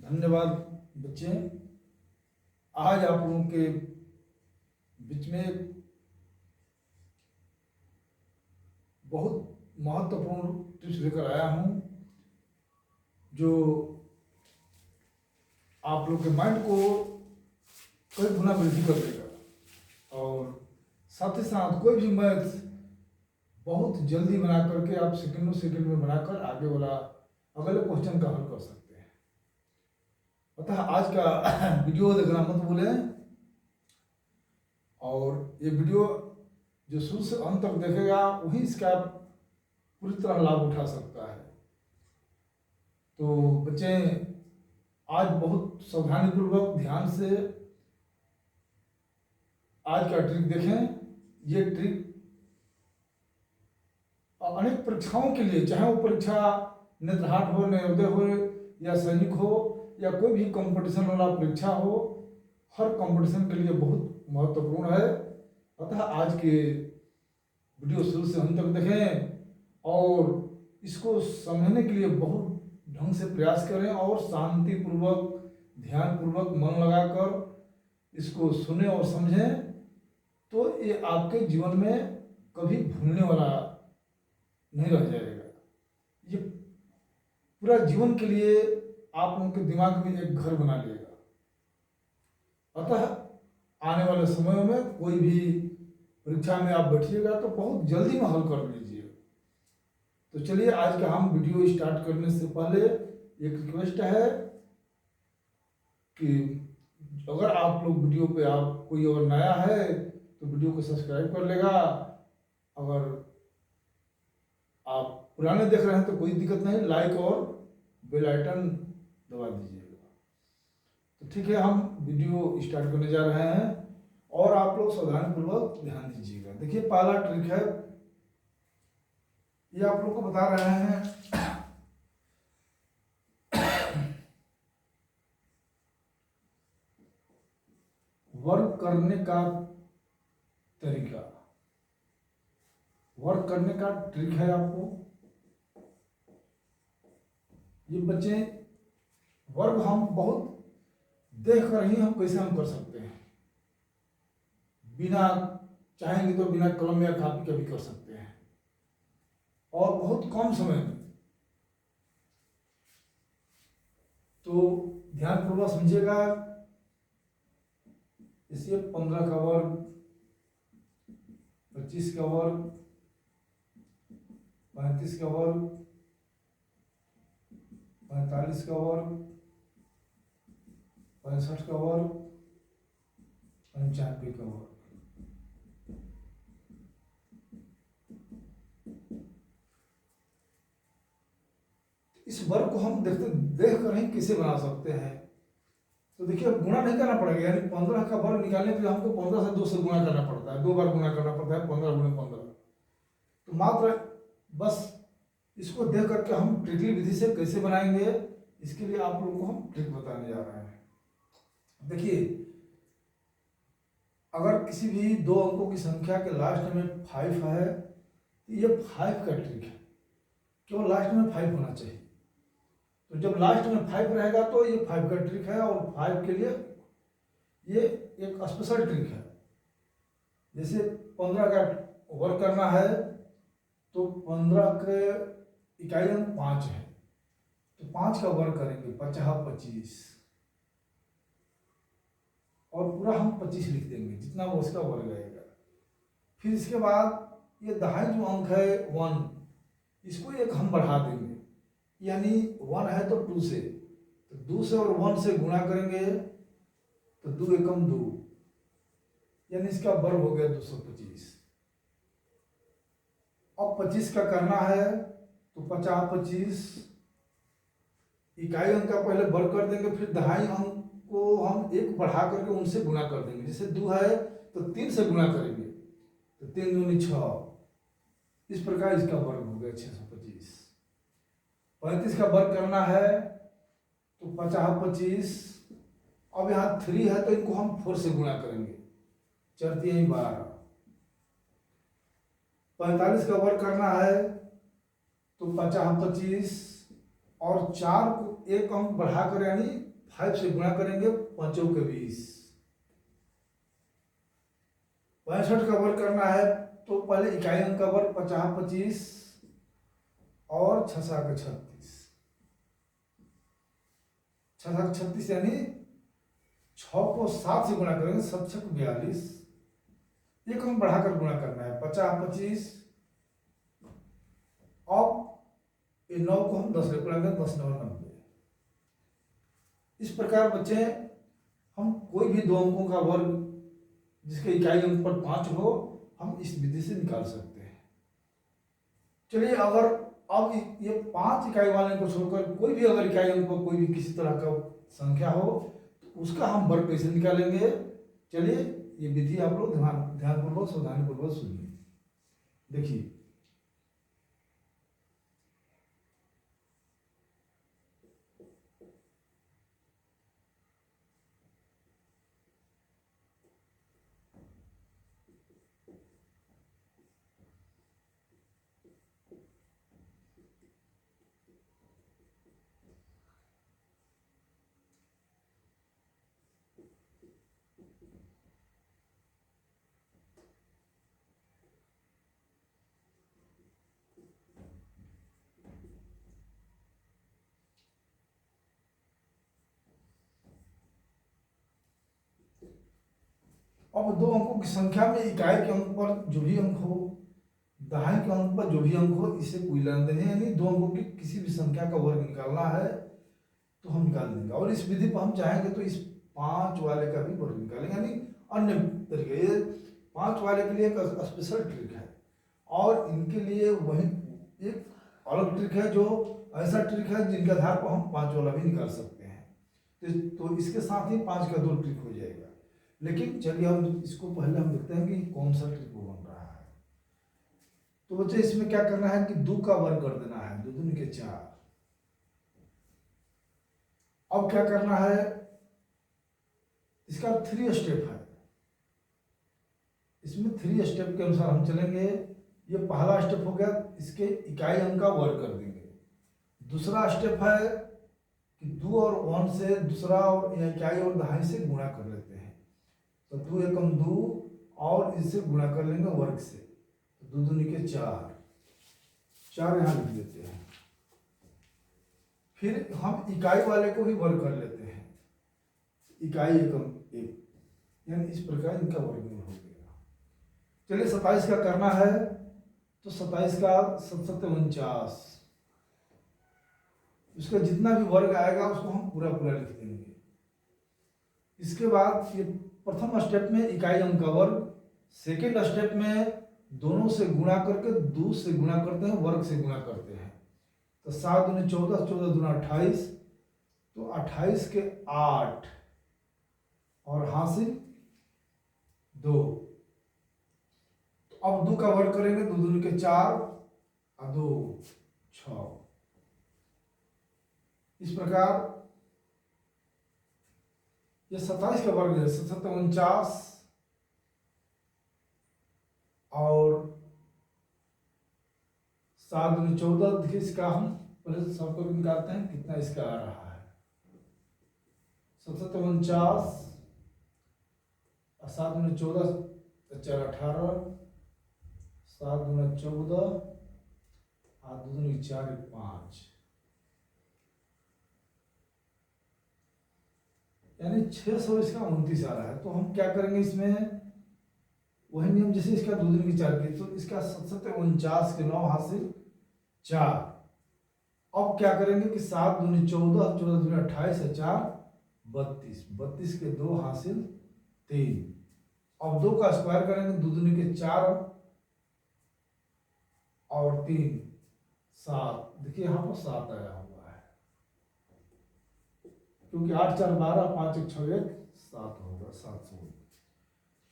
धन्यवाद बच्चे। आज आप लोगों के बीच में एक बहुत महत्वपूर्ण टिप्स लेकर आया हूँ जो आप लोग के माइंड को कई गुना वृद्धि कर देगा और साथ ही साथ कोई भी मैथ बहुत जल्दी बना करके आप सेकंड में बनाकर आगे वाला अगले क्वेश्चन का हल कर सकते हैं। अतः आज का वीडियो देखना मत भूलें और ये वीडियो जो शुरू से अंत तक देखेगा वही इसका पूरी तरह लाभ उठा सकता है। तो बच्चे आज बहुत सावधानी पूर्वक ध्यान से आज का ट्रिक देखें। ये ट्रिक अनेक परीक्षाओं के लिए, चाहे वो परीक्षा नेत्रहाट हो, नवोदय हो या सैनिक हो या कोई भी कंपटीशन वाला परीक्षा हो, हर कंपटीशन के लिए बहुत महत्वपूर्ण है। अतः आज के वीडियो शुरू से अंत तक देखें और इसको समझने के लिए बहुत ढंग से प्रयास करें और शांति पूर्वक ध्यान पूर्वक मन लगाकर इसको सुने और समझें, तो ये आपके जीवन में कभी भूलने वाला नहीं रह जाएगा। ये पूरा जीवन के लिए आप लोगों के दिमाग में एक घर बना लेगा। अतः आने वाले समयों में कोई भी परीक्षा में आप बैठिएगा तो बहुत जल्दी में हल कर लीजिए। तो चलिए आज का हम वीडियो स्टार्ट करने से पहले एक रिक्वेस्ट है कि अगर आप लोग वीडियो पे आप कोई अगर नया है तो वीडियो को सब्सक्राइब कर लेगा। अगर आप पुराने देख रहे हैं तो कोई दिक्कत नहीं, लाइक और बेल आइकन दबा दीजिएगा। तो ठीक है, हम वीडियो स्टार्ट करने जा रहे हैं और आप लोग सावधानीपूर्वक ध्यान दीजिएगा। देखिए पहला ट्रिक है, ये आप लोग को बता रहे हैं वर्क करने का तरीका, वर्क करने का ट्रिक है आपको। ये बच्चे वर्क हम बहुत देख कर ही हम कैसे हम कर सकते हैं, बिना चाहेंगे तो बिना कलम या कापी के भी कर सकते हैं और बहुत कम समय में। तो ध्यानपूर्वक समझिएगा। इसे 15 का वर्ग, 25 का वर्ग, 35 का वर्ग, 45 का वर्ग, 65 का वर्ग, 95 का वर्ग। इस वर्ग को हम देख कर ही कैसे बना सकते हैं। तो देखिए गुणा नहीं करना पड़ेगा, यानी 15 का वर्ग निकालने के लिए हमको 15 से 2 से गुणा करना पड़ता है, 2 बार गुणा करना पड़ता है, 15 गुणे 15। तो मात्र बस इसको देख करके हम ट्रिकली विधि से कैसे बनाएंगे, इसके लिए आप लोगों को हम ट्रिक बताने जा रहे हैं। देखिए अगर किसी भी 2 अंकों की संख्या के लास्ट में 5 है तो ये 5 का ट्रिक है, केवल लास्ट में 5 होना चाहिए। तो जब लास्ट में 5 रहेगा तो ये 5 का ट्रिक है और 5 के लिए ये एक स्पेशल ट्रिक है। जैसे 15 का वर्क करना है तो 15 के इकाई अंक 5 है, तो 5 का वर्क करेंगे 50 25 और पूरा हम 25 लिख देंगे जितना वो उसका वर्ग आएगा। फिर इसके बाद ये दहाई जो अंक है 1, इसको एक हम बढ़ा देंगे, यानी 1 है तो 2 से, तो 2 से और 1 से गुणा करेंगे तो 2 एकम 2, यानी इसका वर्ग हो गया 225। अब 25 का करना है तो 50 25 इकाई अंक का पहले वर्ग कर देंगे, फिर दहाई अंक को हम 1 बढ़ा करके उनसे गुणा कर देंगे। जैसे 2 है तो 3 से गुणा करेंगे तो 3 दूनी 6, इस प्रकार इसका वर्ग हो गया 625। 35 का वर्ग करना है तो 50 25, अब यहाँ 3 है तो इनको हम 4 से गुणा करेंगे, 4 3 12। 45 का वर्ग करना है तो 50 25 और 4 को 1 अंक बढ़ाकर यानी 5 से गुणा करेंगे, 5 के 20। 65 का वर्ग करना है तो पहले इकाई अंक का वर्ग 50 25 और 6 के 36, 6 के 36 यानी 6 को 7 से गुणा करेंगे, 7 6 42। एक अंक बढ़ाकर गुणा करना है, 50 25 और 9 को हम 10 से गुणा करेंगे, 10 9 90। इस प्रकार बच्चे हम कोई भी दो अंकों का वर्ग जिसके इकाई अंक पर 5 हो, हम इस विधि से निकाल सकते हैं। चलिए, अगर अब ये 5 इकाई वाले को छोड़कर कोई भी अगर इकाई अंक पर कोई भी किसी तरह का संख्या हो तो उसका हम वर्ग कैसे निकालेंगे। चलिए, ये विधि आप लोग ध्यानपूर्वक सावधानीपूर्वक सुनिए। देखिए, अब दो अंकों की संख्या में इकाई के अंक पर जो भी अंक हो, दहाई के अंक पर जो भी अंक हो, इसे कोई लेना देना है, यानी दो अंकों की किसी भी संख्या का वर्ग निकालना है तो हम निकाल देंगे। और इस विधि पर हम चाहेंगे तो इस 5 वाले का भी वर्ग निकालेंगे, यानी अन्य तरीके। ये 5 वाले के लिए एक स्पेशल ट्रिक है और इनके लिए वही एक अलग ट्रिक है, जो ऐसा ट्रिक है जिनके आधार पर हम 5 वाला भी निकाल सकते हैं। तो इसके साथ ही 5 का 2 ट्रिक हो जाएगा। लेकिन चलिए, हम इसको पहले हम देखते हैं कि कौन सा ट्रिक बन रहा है। तो बच्चे, इसमें क्या करना है कि 2 का वर्ग कर देना है, 2 दूनी के 4। अब क्या करना है, इसका 3 स्टेप है। इसमें 3 स्टेप के अनुसार हम चलेंगे। ये पहला स्टेप हो गया, इसके इकाई अंक का वर्ग कर देंगे। दूसरा स्टेप है कि 2 और 1 से दूसरा और इकाई और दहाई से गुणा कर लेते हैं। तो 2 एकम 2 और इससे गुणा कर लेंगे वर्ग से, तो 2 दूनी के 4, 4 यहाँ लिख देते हैं। फिर हम इकाई वाले को भी वर्ग कर लेते हैं, इकाई एकम 1, यानी इस प्रकार इनका वर्गमूल हो गया। चलिए, 27 का करना है तो 27 का 7 49, उसका जितना भी वर्ग आएगा उसको हम पूरा पूरा लिख देंगे। इसके बाद ये प्रथम स्टेप में इकाई अंक का वर्ग, सेकेंड स्टेप में दोनों से गुणा करके 2 से गुणा करते हैं, वर्ग से गुणा करते हैं। तो 7 दूनी 14, 14 दूना 28, तो 28 के 8 और हासिल 2। तो अब 2 का वर्ग करेंगे, 2 दूनी के 4 और 2 6। इस प्रकार ये 27 का वर्ग है, 7 49 और 7 दूनी 14। देखिए, इसका हम पहले सबको निकालते हैं कितना इसका आ रहा है। 7 49 और 7 दूनी 14, 4 18, 7 दूना 14 और 2 दूनी 4 5, यानी 600 इसका 29 आ रहा है। तो हम क्या करेंगे, इसमें वही नियम जैसे इसका 2 दूनी के 4 की, तो इसका 7 49 के 9 हासिल 4। अब क्या करेंगे कि 7 दूनी 14, 14 दूनी 28 है 4 32, 32 के 2 हासिल 3। अब 2 का स्क्वायर करेंगे, 2 दूनी के 4 और 3 7। देखिए, यहाँ पर 7 आया हुआ है, क्योंकि 8 4 12, 5 1 6 1 7 होगा, 700।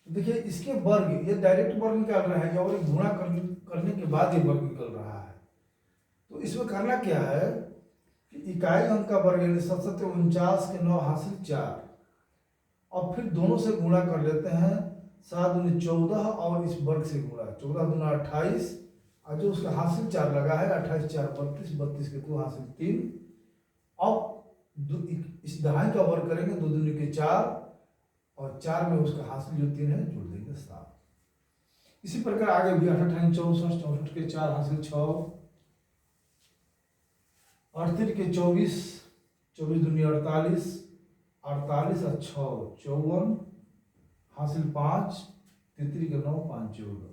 देखिए, इसके वर्ग, ये डायरेक्ट वर्ग निकाल रहा है और गुणा करने के बाद ये वर्ग निकल रहा है। तो इसमें करना क्या है कि इकाई अंक का वर्ग यानी 7 49 के 9 हासिल 4, और फिर दोनों से गुणा कर लेते हैं। 7 दूनी 14 और इस वर्ग से गुणा, 14 दूना 28 और जो उसका हासिल 4 लगा है, 28 4 32, 32 के 2 हासिल 3। अब इस दहाई का वर्ग करेंगे, 2 दूनी के 4 और 4 में उसका हासिल जो 3 है जोड़ देंगे 7। इसी प्रकार आगे भी 8 8 64, 64 के 4 हासिल 6, 38 के 24, 24 दूनी 48, 48 और 6 54 हासिल 5, 33 के 9 5 14।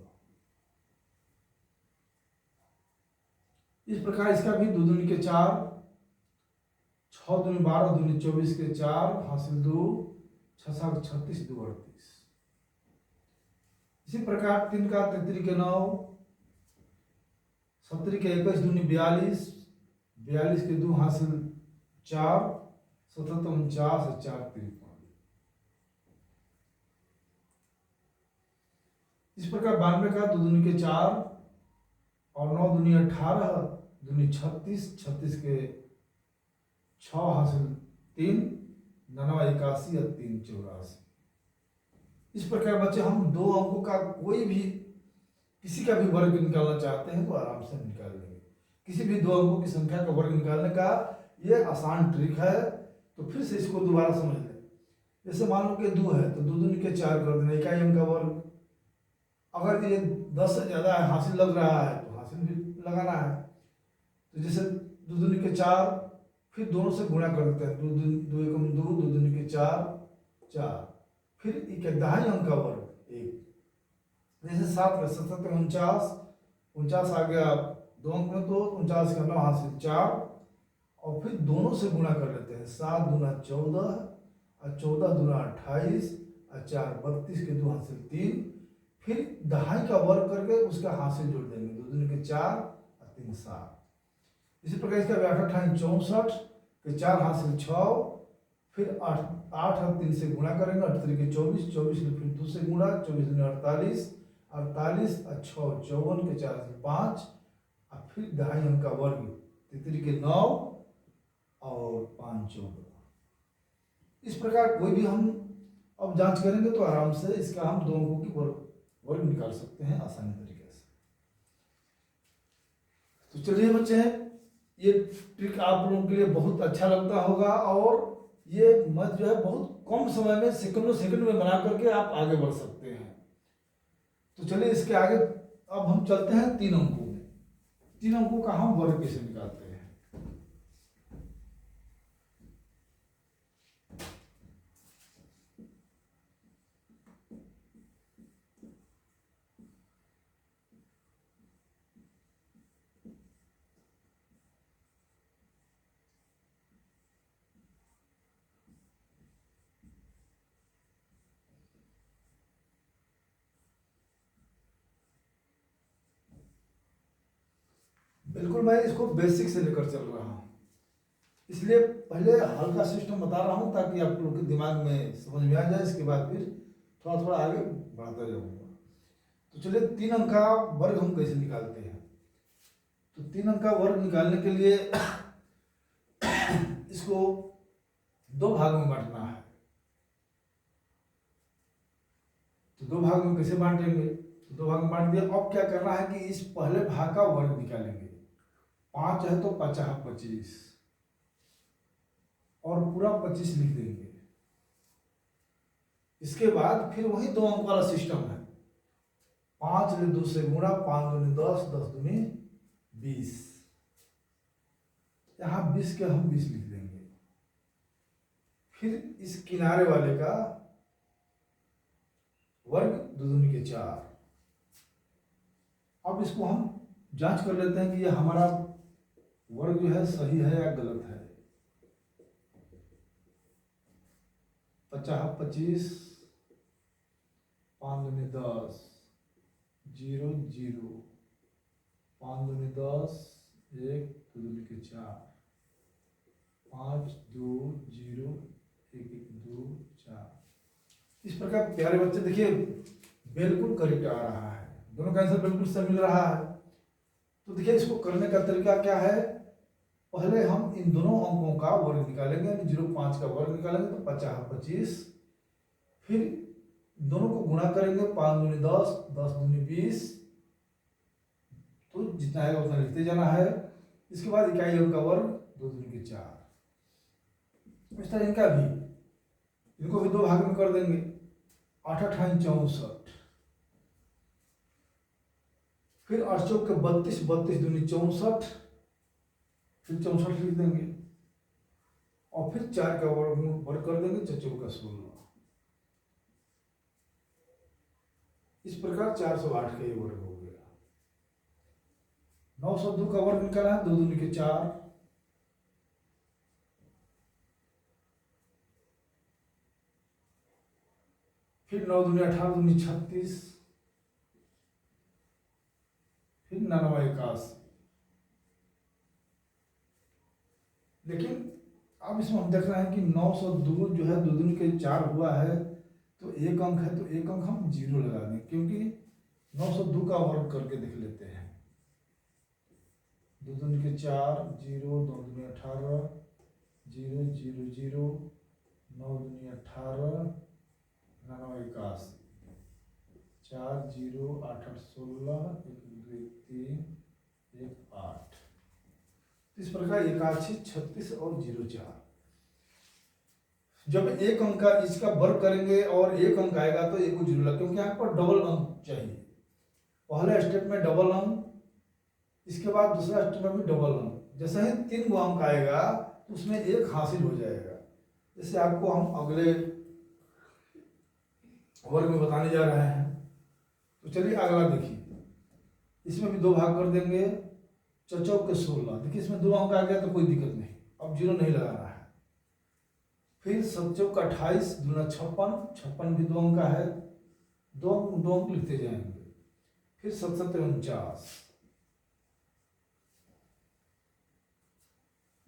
इस प्रकार इसका भी 2 दूनी के 4, 6 दूनी 12, दूनी 24 के 4 हासिल 2, 6 7 36 2 38। इसी प्रकार 3 का 33 के 9, 70 के 21 दूनी 42, 42 के 2 हासिल 4, 77 49 और 4 53। इस प्रकार 92 का 2 दूनी के 4 और 9 दूनी 18, दूनी 36, 36 के 6 हासिल 3, 9 81 और 3 84। इस प्रकार बच्चे हम 2 अंकों का कोई भी किसी का भी वर्ग निकालना चाहते हैं तो आराम से निकाल लेंगे। किसी भी 2 अंकों की संख्या का वर्ग निकालने का ये आसान ट्रिक है। तो फिर से इसको दोबारा समझ लें। जैसे मान लो कि 2 है तो 2 दूनी के 4 कर देना, इकाई अंक का वर्ग। अगर ये 10 से ज़्यादा हासिल लग रहा है तो हासिल भी लगाना है। तो जैसे 2 दूनी के 4, फिर दोनों से गुणा कर देते हैं, 2 एकम 2, 2 दूनी के 4 4, फिर एक दहाई अंक का वर्ग 1। जैसे 7 का 7 49, 49 आ गया 2 अंक में, तो 49 का 9 हासिल 4 और फिर दोनों से गुणा कर लेते हैं, 7 दूना 14 और 14 दूना 28 और 4 32 के 2 हासिल 3, फिर दहाई का वर्ग करके उसका हासिल जोड़ देंगे, 2 दूनी के 4 और 3 7। इसी प्रकार इसका 8 8 64 के 4 हासिल 6, फिर 8 और 3 से गुणा करेंगे, 38 के 24, 24 के फिर 2 से गुणा, 24 दूनी 48, 48 और 6 54 के 4 हासिल 5 और फिर दहाई अंक का वर्ग 33 के 9 और 5 14। इस प्रकार कोई भी हम अब जांच करेंगे तो आराम से इसका हम 2 अंकों की वर्ग निकाल सकते हैं आसानी तरीके से। तो चलिए बच्चे, ये ट्रिक आप लोगों के लिए बहुत अच्छा लगता होगा और ये मत जो है बहुत कम समय में सेकंडों सेकंड में बना करके आप आगे बढ़ सकते हैं। तो चलिए इसके आगे अब हम चलते हैं 3 अंकों में। 3 अंकों का हम वर्ग कैसे निकालते हैं। बिल्कुल, मैं इसको बेसिक से लेकर चल रहा हूँ, इसलिए पहले हल्का सिस्टम बता रहा हूँ ताकि आप लोग के दिमाग में समझ में आ जाए। इसके बाद फिर थोड़ा थोड़ा आगे बढ़ता जाऊँगा। तो चलिए 3 अंक का वर्ग हम कैसे निकालते हैं। तो 3 अंक का वर्ग निकालने के लिए इसको 2 भाग में बांटना है। तो 2 भाग में कैसे बांटेंगे, तो 2 भाग में बांट दिया। अब क्या करना है कि इस पहले भाग का वर्ग निकालेंगे। 5 है तो 50 25 और पूरा 25 लिख देंगे। इसके बाद फिर वही 2 अंक वाला सिस्टम है। 5 ले 2 से गुणा, 5 दूनी 10, 10 दूनी 20। यहाँ 20 के हम 20 लिख देंगे। फिर इस किनारे वाले का वर्ग 2 दूनी के 4। अब इसको हम जांच कर लेते हैं कि ये हमारा वर्ग जो है सही है या गलत है। 50 25, 5 दूनी 10, 0 0, 5 दूनी 10, 1 2 दूनी के 4, 5 2 0 1 1 2 4। इस प्रकार प्यारे बच्चे देखिए बिल्कुल करेक्ट आ रहा है, दोनों का आंसर बिल्कुल से मिल रहा है। तो देखिए इसको करने का तरीका क्या है। पहले हम इन दोनों अंकों का वर्ग निकालेंगे, यानी 0.5 का वर्ग निकालेंगे तो 50 25। फिर दोनों को गुणा करेंगे, 5 दूनी 10, 10 दूनी 20, तो जितना है उतना लिखते जाना है। इसके बाद इकाई अंक का वर्ग 2 दूनी के 4। इस तरह इनका भी, इनको भी 2 भाग में कर देंगे। 8 8 64, फिर 8 चौक के 32, 32 दूनी 64, फिर 64 लिख देंगे और फिर 4 का वर्ग कर देंगे, 4 चौक का 16। इस प्रकार 408 का ये वर्ग हो गया। 902 का वर्ग निकाला है, 2 दूनी के 4, फिर 9 दूनी 18, दूनी 36, फिर 99 81। लेकिन अब इसमें हम देख रहे हैं कि 902 जो है 2 दूनी के 4 हुआ है, तो 1 अंक है, तो 1 अंक हम 0 लगा दें, क्योंकि 902 का वर्ग करके देख लेते हैं। 2 दूनी के 4 0, 2 दूनी 18 0 0 0, 9 दूनी 18, 99 81, 4 0 8 8 16, 1 2 3 1 8। इस प्रकार 81 36 और 0 4। जब 1 अंक का इसका वर्ग करेंगे और 1 अंक आएगा तो 1 को 0 लगा, क्योंकि यहाँ पर डबल अंक चाहिए। पहले स्टेप में डबल अंक, इसके बाद दूसरा स्टेप में भी डबल अंक। जैसे ही 3 गो अंक आएगा तो उसमें 1 हासिल हो जाएगा। जैसे आपको हम अगले वर्ग में बताने जा रहे हैं, तो चलिए अगला देखिए। इसमें भी 2 भाग कर देंगे, 4 चौक के 16। देखिए इसमें 2 अंक आ गया तो कोई दिक्कत नहीं, अब 0 नहीं लगाना है। फिर 7 चौक का 28, दूना 56, 56 भी 2 अंक का है, 2 अंक लिखते जाएंगे। फिर 7 7 49।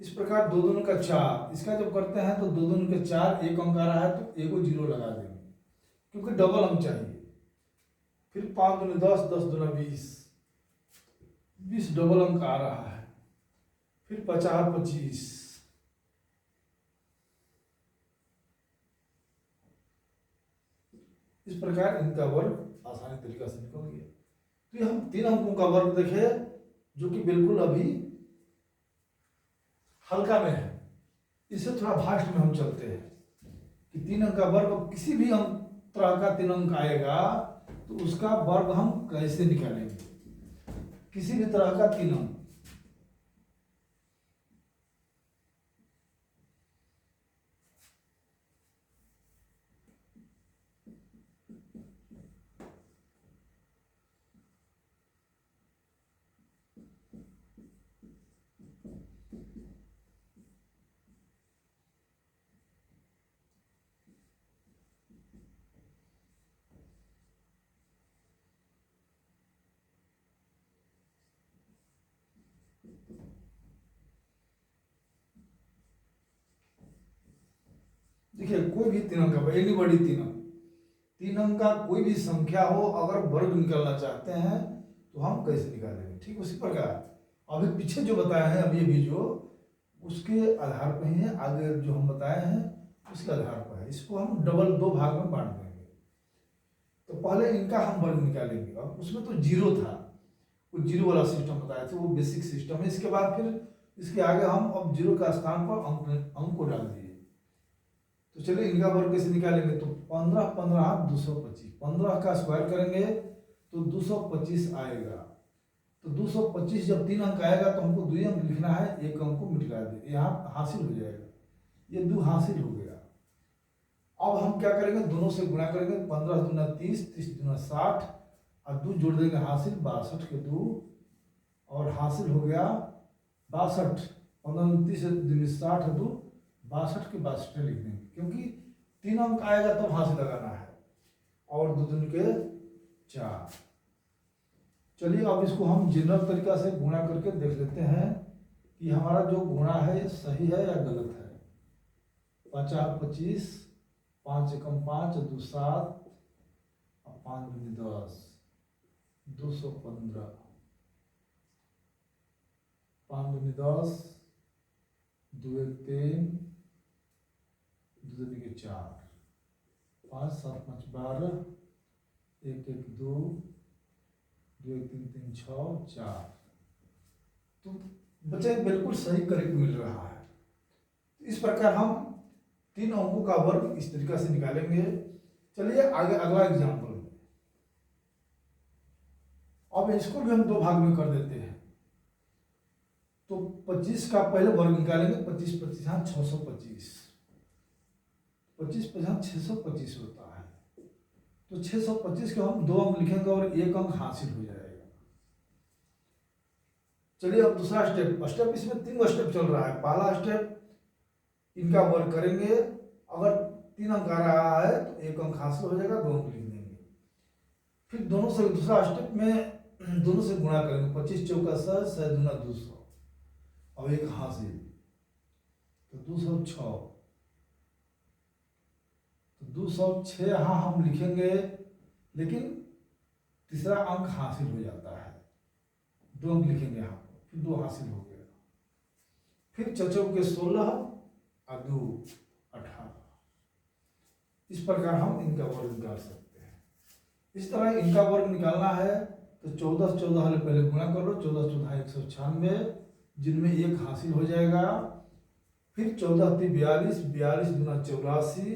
इस प्रकार 2 दूनी का 4, इसका जब करते हैं तो 2 दूनी के 4, 1 अंक आ रहा है तो 1 को 0 लगा देंगे, क्योंकि डबल अंक चाहिए। फिर 5 दूनी 10, 10 दूना 20, 20 डबल अंक आ रहा है। फिर 50 25, इस प्रकार इनका वर्ग आसानी तरीका से निकल गया। तो ये हम 3 अंकों का वर्ग देखे, जो कि बिल्कुल अभी हल्का में है। इससे थोड़ा फास्ट में हम चलते हैं कि 3 अंक का वर्ग, किसी भी अंक तरह का 3 अंक आएगा तो उसका वर्ग हम कैसे निकालेंगे, किसी भी तरह का 3 अंक। देखिए कोई भी 3 अंक का, एनी बड़ी 3 अंक का कोई भी संख्या हो, अगर वर्ग निकालना चाहते हैं तो हम कैसे निकालेंगे। ठीक उसी प्रकार अभी पीछे जो बताए हैं, अभी अभी जो उसके आधार पर ही है, आगे जो हम बताए हैं उसके आधार पर है। इसको हम डबल 2 भाग में बांट देंगे। तो पहले इनका हम वर्ग निकालेंगे, और उसमें तो 0 था, वो 0 वाला सिस्टम बताया था, वो बेसिक सिस्टम है। इसके बाद फिर इसके आगे हम अब 0 का स्थान पर अंक को डाल दिए। तो चलिए इनका वर्ग कैसे निकालेंगे। तो 15 15 225, 15 का स्क्वायर करेंगे तो 225 आएगा। तो 225 जब 3 अंक आएगा तो हमको 2 अंक लिखना है, 1 अंक को मिटा दे, यहाँ हासिल हो जाएगा, ये 2 हासिल हो गया। अब हम क्या करेंगे, दोनों से गुणा करेंगे, 15 दूना 30, 30 दूना 60, और 2 जोड़ देंगे हासिल, 62 के 2, और हासिल हो गया 62। 15 30 दूनी 60, 2 62 के 62 लिख देंगे, क्योंकि 3 अंक आएगा तब हासिल लगाना है, और 2 दूनी के 4। चलिए अब इसको हम जनरल तरीका से गुणा करके देख लेते हैं कि हमारा जो गुणा है ये सही है या गलत है। 50 25, 5 एकम 5, 2 7, 5 दूनी 10, 215, 5 दूनी 10, 2 1 3, 2 दूनी के 4, 5 7 5 12, 1 1 2, 2 1 3 3 6 4। तो बच्चे बिल्कुल सही करेक्ट मिल रहा है। इस प्रकार हम 3 अंकों का वर्ग इस तरीका से निकालेंगे। चलिए आगे अगला एग्जाम्पल। अब इसको भी हम 2 भाग में कर देते हैं। तो 25 का पहले वर्ग निकालेंगे। 25 25 हाँ 625, 25 50 625 होता है। तो 625 के हम 2 अंक लिखेंगे और 1 अंक हासिल हो जाएगा। चलिए अब दूसरा स्टेप इसमें 3 स्टेप चल रहा है। पहला स्टेप इनका वर्ग करेंगे, अगर 3 अंक आ रहा है तो 1 अंक हासिल हो जाएगा, 2 अंक लिख देंगे। फिर दोनों से दूसरा स्टेप में दोनों से गुणा करेंगे। 25 चौका 100, 100 दूना 200 और 1 हासिल, तो 206। तो 206 यहाँ हम लिखेंगे, लेकिन तीसरा अंक हासिल हो जाता है। 2 अंक लिखेंगे यहाँ पर, फिर 2 हासिल हो गया। फिर चौके 16 और 2 18। इस प्रकार हम इनका वर्ग निकाल सकते हैं। इस तरह इनका वर्ग निकालना है तो 14 14 वाले पहले गुणा कर लो। 14 14 196, जिनमें 1 हासिल हो जाएगा। फिर 14 3 42, 42 दूना 84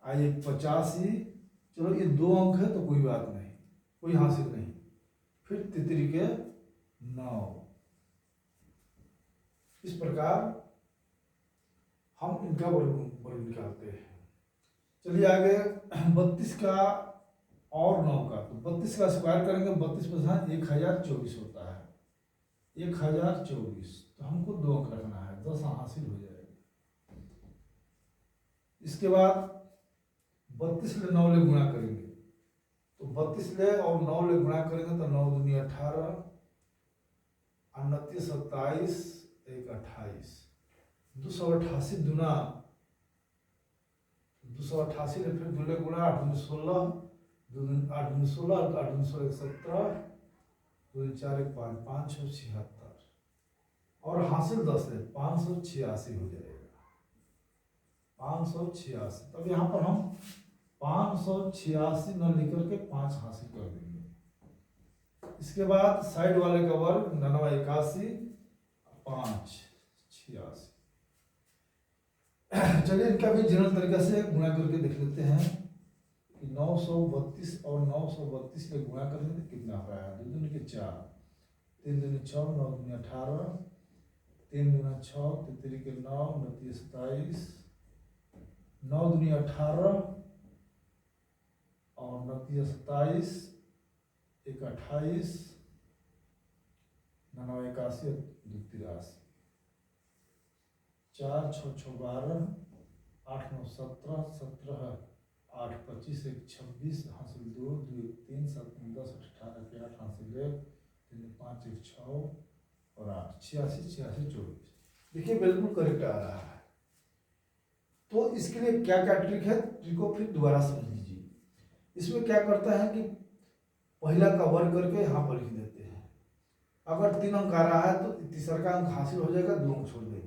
और 1 85। चलो ये 2 अंक है तो कोई बात नहीं, कोई हासिल नहीं। फिर तितरी के 9। इस प्रकार हम इनका वर्ग निकालते हैं। चलिए आगे 32 का और 9 का। तो 32 का स्क्वायर करेंगे। 32 पर 1024 होता है, 1024। तो हमको 2 अंक रखना है, 10 हासिल हो जाएगा। इसके बाद 32 ले 9 ले गुणा करेंगे। तो 32 ले और 9 ले गुणा करेंगे तो 9 दूनी 18, 29 27, 1 28, 288 दूना 288 ले फिर 2 ले गुणा 8 दूनी 16, 2 8 दूनी 16, 8 दूनी 16 17, 2 4 1 5 576 और हासिल 10 है, 586 हो जाएगा। 586। तब यहाँ पर हम 586 न लिख करके 5 हासिल कर देंगे। इसके बाद साइड वाले का वर्ग 9 81, 5 86। चलिए इनका भी जनरल तरीका से गुणा करके देख लेते हैं कि 932 और 932 के गुणा करेंगे तो कितना हो रहा है। 2 दूनी के 4, 3 दूनी 6, 9 दूनी 18, 3 दूना 6, 3 के 9, 29 27, 9 दूनी 18 और 29 27, 1 28, 9 81, 2 83, 4 6 6 12, 8 9 17, 17 8 25, 1 26 हासिल 2, 2 1 3, 7 9 10, 18 के 8 हासिल 1, 3 5 1 6 और 8 86 86 24। देखिए बिल्कुल करेक्ट आ रहा है। तो इसके लिए क्या क्या ट्रिक है, ट्रिक को फिर दोबारा समझ लीजिए। इसमें क्या करता है कि पहला का वर्ग करके यहाँ पर लिख देते हैं। अगर 3 अंक आ रहा है तो तीसरा का अंक हासिल हो जाएगा, 2 अंक छोड़ देंगे।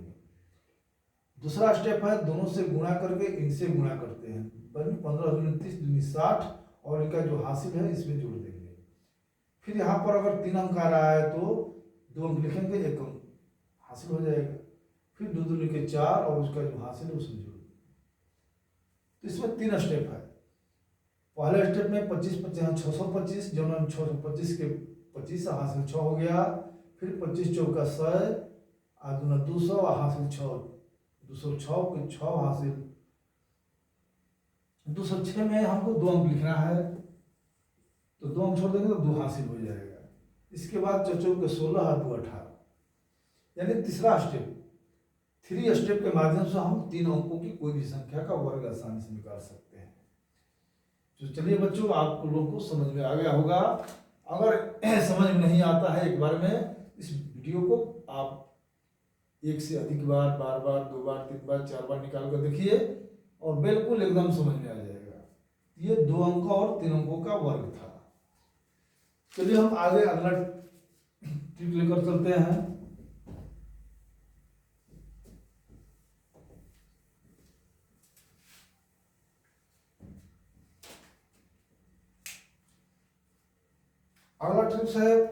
दूसरा स्टेप है दोनों से गुणा करके इनसे गुणा करते हैं। 15 दूनी 30 दूनी 60 और इनका जो हासिल है इसमें जोड़ देंगे। फिर यहाँ पर अगर 3 अंक आ रहा है तो 2 अंक लिखेंगे, 1 अंक हासिल हो जाएगा। फिर 2 दूनी के 4 और उसका जो हासिल है उसमें जोड़ देंगे। तो इसमें 3 स्टेप है। पहले स्टेप में 25 25 625, जो 625 के 25 हासिल 6 हो गया। फिर 25 चौका 100 और दूना 200 हासिल 6, 206 के 6 हासिल। 206 में हमको 2 अंक लिखना है तो 2 अंक छोड़ देंगे तो 2 हासिल हो जाएगा। इसके बाद 4 के 16 और 2 18, यानी तीसरा स्टेप। 3 स्टेप के माध्यम से हम 3 अंकों की कोई भी संख्या का वर्ग आसानी से निकाल सकते हैं। तो चलिए बच्चों, आप लोगों को समझ में आ गया होगा। अगर समझ में नहीं आता है एक बार में, इस वीडियो को आप 1 से अधिक बार, बार बार, 2 बार, 3 बार, 4 बार निकाल कर देखिए और बिल्कुल एकदम समझ में आ जाएगा। ये 2 अंकों और 3 अंकों का वर्ग था। चलिए हम आगे अगला ट्रिक लेकर चलते हैं। अगला ट्रिक है +, 2 × 2 = 4, 2 × 2 = 6, 2 × 3 = 9,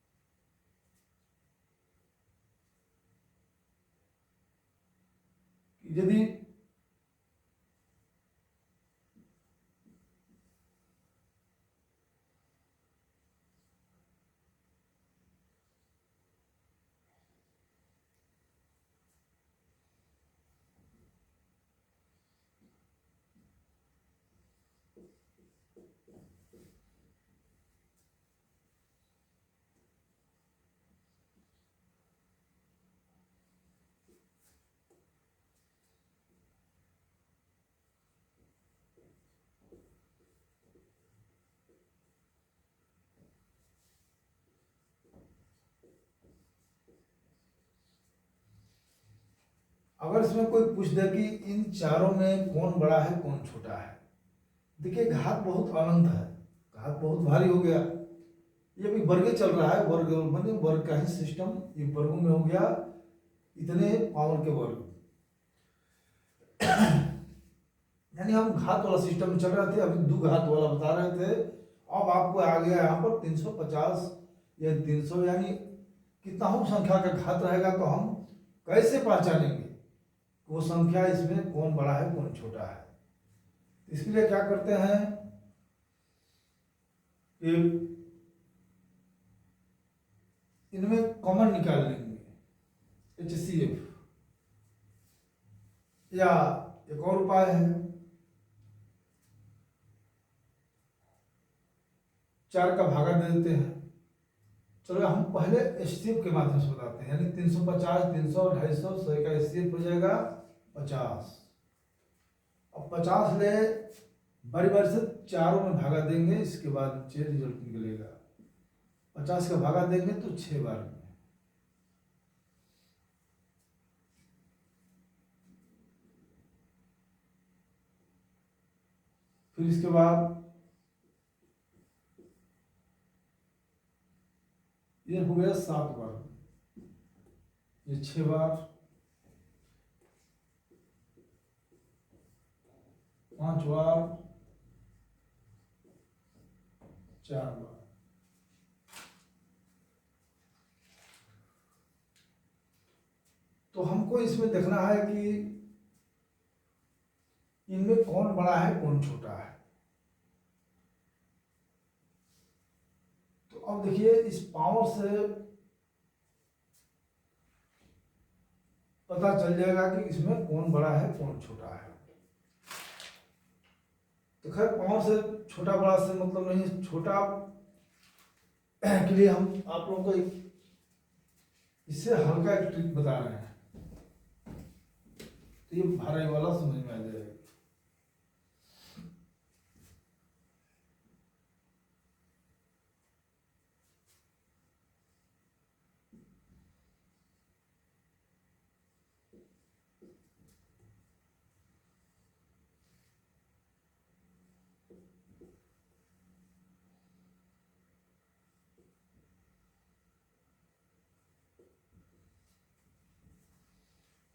2 × 4 = यदि अगर इसमें कोई पूछ दे कि इन चारों में कौन बड़ा है कौन छोटा है, देखिए घात बहुत अनंत है, घात बहुत भारी हो गया। ये भी वर्ग चल रहा है, वर्ग बने वर्ग का ही सिस्टम, ये वर्गों में हो गया इतने पावर के वर्ग। यानी हम घात वाला सिस्टम में चल रहे थे, अभी दो घात वाला बता रहे थे। अब आपको आ गया यहाँ पर 350 या 300, यानी कितना हो संख्या का घात रहेगा तो हम कैसे पहचानेंगे वो संख्या इसमें कौन बड़ा है कौन छोटा है। इसके लिए क्या करते हैं कि इनमें कॉमन निकाल लेंगे, HCF, या एक और उपाय है 4 का भागा दे देते हैं। चलो हम पहले HCF के माध्यम से बताते हैं, यानी 350, 300, 250, 100 का HCF हो जाएगा 50। अब 50 ले बारी बारी से चारों में भागा देंगे, इसके बाद 6 रिजल्ट निकलेगा। 50 का भागा देंगे तो 6 बार में, फिर इसके बाद ये हो गया 7 बार, ये 6 बार, 5 बार, 4 बार। तो हमको इसमें देखना है कि इनमें कौन बड़ा है कौन छोटा है। तो अब देखिए इस पावर से पता चल जाएगा कि इसमें कौन बड़ा है कौन छोटा है। तो खैर पावर से छोटा बड़ा से मतलब नहीं, छोटा के लिए हम आप लोगों को इससे हल्का एक ट्रिक बता रहे हैं, तो ये भारी वाला समझ में आ जाएगा।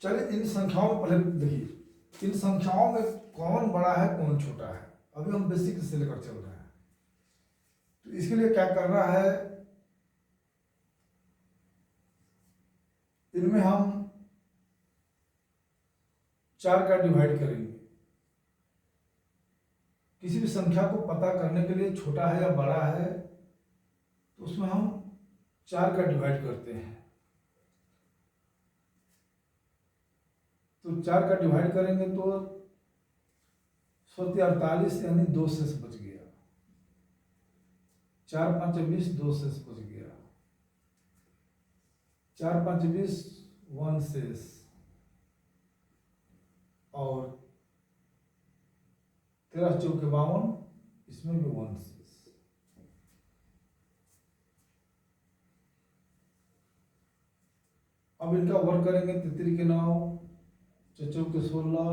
चलिए इन संख्याओं में पहले देखिए, इन संख्याओं में कौन बड़ा है कौन छोटा है। अभी हम बेसिक से लेकर चल रहे हैं, तो इसके लिए क्या करना है, इनमें हम 4 का डिवाइड करेंगे। किसी भी संख्या को पता करने के लिए छोटा है या बड़ा है तो उसमें हम 4 का डिवाइड करते हैं। तो 4 का डिवाइड करेंगे तो 48, यानी 2 शेष बच गया। 4 5 20, 2 शेष बच गया। 4 5 20, 1 शेष, और 13 चौके 52, इसमें भी 1 शेष। अब इनका वर्क करेंगे, 33 के 9, 4 के 16,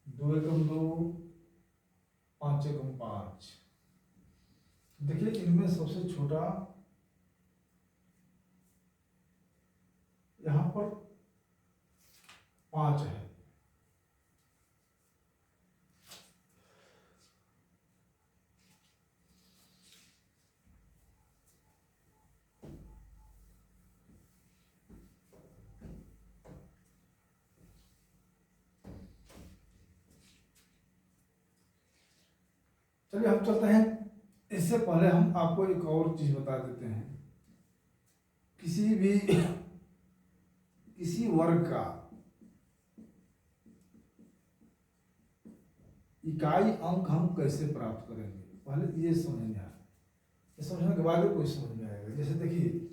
2 एकम 2, 5 एकम 5। देखिए इनमें सबसे छोटा यहां पर 5 है। चलिए हम चलते हैं। इससे पहले हम आपको एक और चीज बता देते हैं। किसी वर्ग का इकाई अंक हम कैसे प्राप्त करेंगे, पहले ये समझने आए। ये समझने के बाद कोई समझ में आएगा। जैसे देखिए,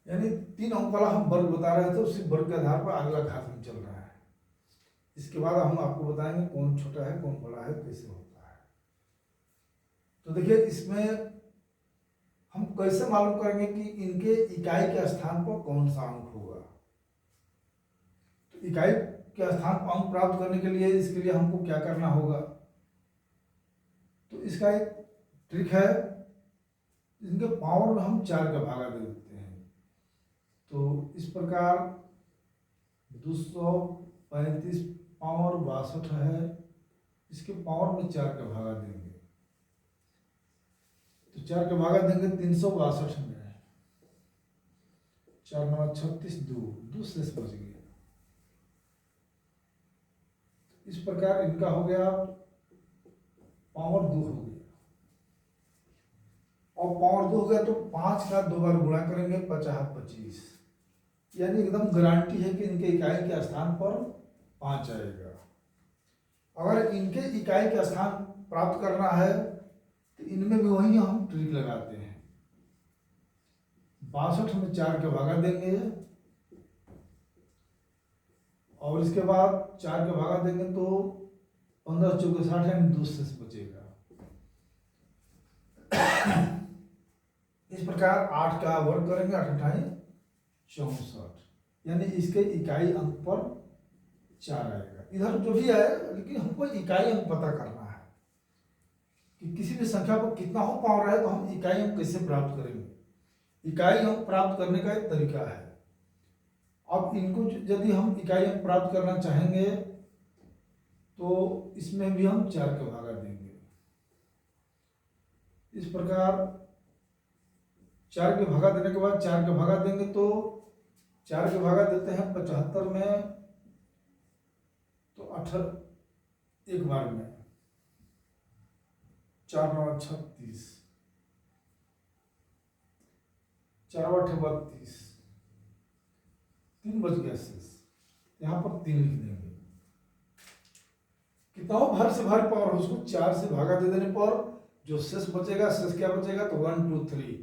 यानी 3 अंक वाला हम वर्ग बता रहे थे, उसी वर्ग के आधार पर अगला घात में चल रहा है। इसके बाद हम आपको बताएंगे कौन छोटा है कौन बड़ा है, कैसे होता है। तो देखिए, इसमें हम कैसे मालूम करेंगे कि इनके इकाई के स्थान पर कौन सा अंक होगा। तो इकाई के स्थान पर अंक प्राप्त करने के लिए इसके लिए हमको क्या करना होगा, तो इसका एक ट्रिक है। इनके पावर में हम 4 का भागा दे देते हैं। तो इस प्रकार 235 पावर 62 है, इसके पावर में 4 का भागा देंगे। तो 4 का भागा देंगे 362 में, 4 9 36, 2 शेष बच गया। इस प्रकार इनका हो गया पावर 2 हो गया। और पावर 2 हो गया तो 5 का 2 बार गुणा करेंगे, 50 25, यानी एकदम गारंटी है कि इनके इकाई के स्थान पर 5 आएगा। अगर इनके इकाई का स्थान प्राप्त करना है तो इनमें भी वही हम ट्रिक लगाते हैं। 62 में 4 का भागा देंगे और इसके बाद 4 का भागा देंगे तो 15 चौके 60, यानी 2 शेष बचेगा। इस प्रकार 8 का वर्ग करेंगे, 8 8 64, यानी इसके इकाई अंक पर 4 आएगा। इधर जो भी आए, लेकिन हमको इकाई अंक पता करना है कि किसी भी संख्या पर कितना हो पावर है, तो हम इकाई अंक कैसे प्राप्त करेंगे। इकाई अंक प्राप्त करने का एक तरीका है। अब इनको यदि हम इकाई अंक प्राप्त करना चाहेंगे तो इसमें भी हम 4 का भागा देंगे। इस प्रकार 4 के भागा देने के बाद 4 के भागा देंगे तो 4 के भागा देते हैं 75 में, तो 18 एक बार में, 4 9 36, 4 8 32, 3 बच गया शेष। यहाँ पर 3 लिख देंगे। कितना हो भार से भारी पावर हो, उसको 4 से भागा दे देने पर जो शेष बचेगा, शेष क्या बचेगा, तो 1 2 3,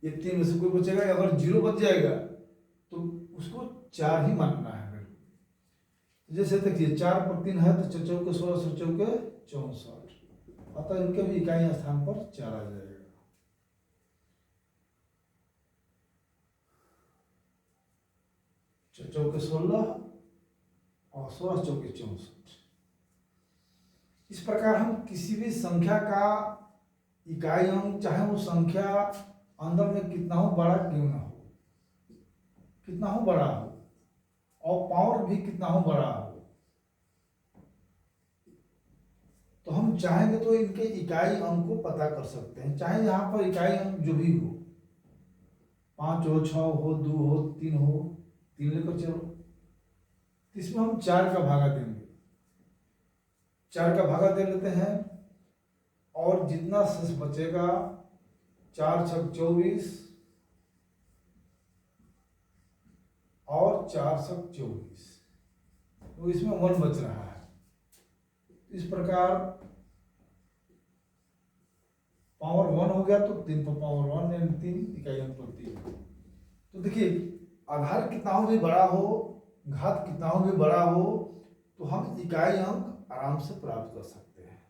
ये 3 में से कोई बचेगा। अगर 0 बच जाएगा तो उसको 4 ही मानना है। जैसे देखिए 4 पर 3 है तो 4 चौके 16, 16 चौके 64, अतः इनके भी इकाई स्थान पर 4 आ जाएगा। चौके 16 और 16 चौके 64। इस प्रकार हम किसी भी संख्या का इकाई अंक, चाहे वो संख्या अंदर में कितना हो बड़ा क्यों ना हो, कितना हो बड़ा हो, और पावर भी कितना हो बड़ा हो, तो हम चाहेंगे तो इनके इकाई अंक को पता कर सकते हैं। चाहे यहाँ पर इकाई अंक जो भी हो, 5 हो, 6 हो, 2 हो, 3 हो, 3 लेकर चलो। इसमें हम 4 का भागा देंगे, 4 का भागा दे लेते हैं और जितना शेष बचेगा, 4 6 24 और 4 6 24, तो इसमें 1 बच रहा है। इस प्रकार पावर 1 हो गया तो 3 पर पावर 1, यानी 3 इकाई अंक पर 3। तो देखिए, आधार कितना हो भी बड़ा हो, घात कितना हो भी बड़ा हो, तो हम इकाई अंक आराम से प्राप्त कर सकते हैं।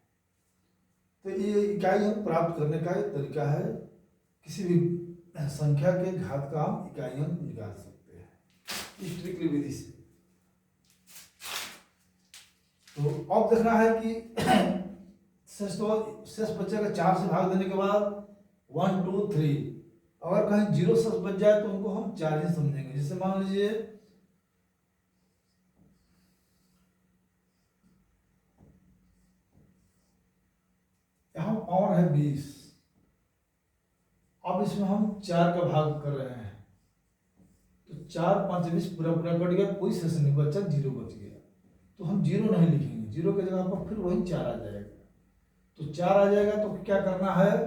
तो ये इकाई अंक प्राप्त करने का एक तरीका है। किसी भी संख्या के घात का हम इकाई अंक निकाल सकते हैं इस ट्रिकली विधि से। तो अब देखना है कि शेष बचेगा 4 से भाग देने के बाद 1 2 3, अगर कहीं 0 शेष बच जाए तो उनको हम 4 ही समझेंगे। जैसे मान लीजिए यहाँ पावर है 20, अब इसमें हम 4 का भाग कर रहे हैं, तो 4 5 20 पूरा पूरा कट गया, कोई शेष नहीं बचा, 0 बच गया। तो हम 0 नहीं लिखेंगे, 0 की जगह पर फिर वही 4 आ जाएगा। तो 4 आ जाएगा तो क्या करना है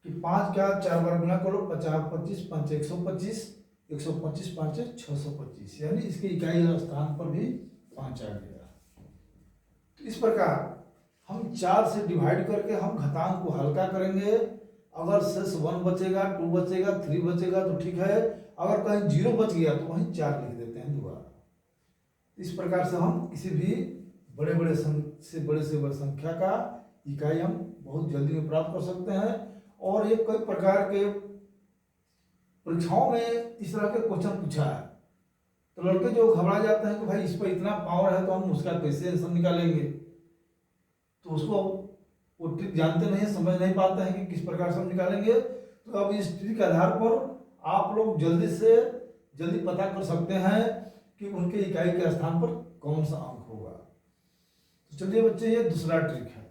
कि 5 क्या 4 बार गुना करो, 50 25 5 125, 125 5 625, यानी इसके इकाई स्थान पर भी 5 आ गया। तो इस प्रकार हम 4 से डिवाइड करके हम घातांक को हल्का करेंगे। अगर शेष 1 बचेगा, 2 बचेगा, 3 बचेगा तो ठीक है, अगर कहीं 0 बच गया तो वहीं 4 लिख देते हैं दोबारा। इस प्रकार से हम किसी भी बड़े से बड़े संख्या का इकाई हम बहुत जल्दी में प्राप्त कर सकते हैं। और ये कई प्रकार के परीक्षाओं में इस तरह के क्वेश्चन पूछा है, तो लड़के जो घबरा जाते हैं कि भाई इस पर इतना पावर है तो हम उसका कैसे आंसर निकालेंगे, तो उसको वो ट्रिक जानते नहीं है, समझ नहीं पाते हैं कि किस प्रकार से हम निकालेंगे। तो अब इस ट्रिक के आधार पर आप लोग जल्दी से जल्दी पता कर सकते हैं कि उनके इकाई के स्थान पर कौन सा अंक होगा। तो चलिए बच्चे, ये दूसरा ट्रिक है।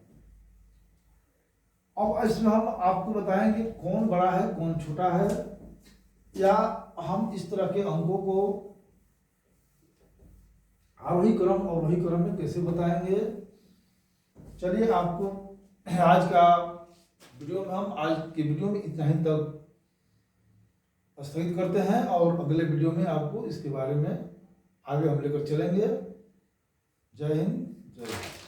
अब इसमें हम आपको बताएंगे कौन बड़ा है कौन छोटा है, या हम इस तरह के अंकों को आरोही क्रम और अवरोही क्रम में कैसे बताएंगे। चलिए, आपको आज के वीडियो में इतना ही तक स्थगित करते हैं, और अगले वीडियो में आपको इसके बारे में आगे हम लेकर चलेंगे। जय हिंद, जय भारत।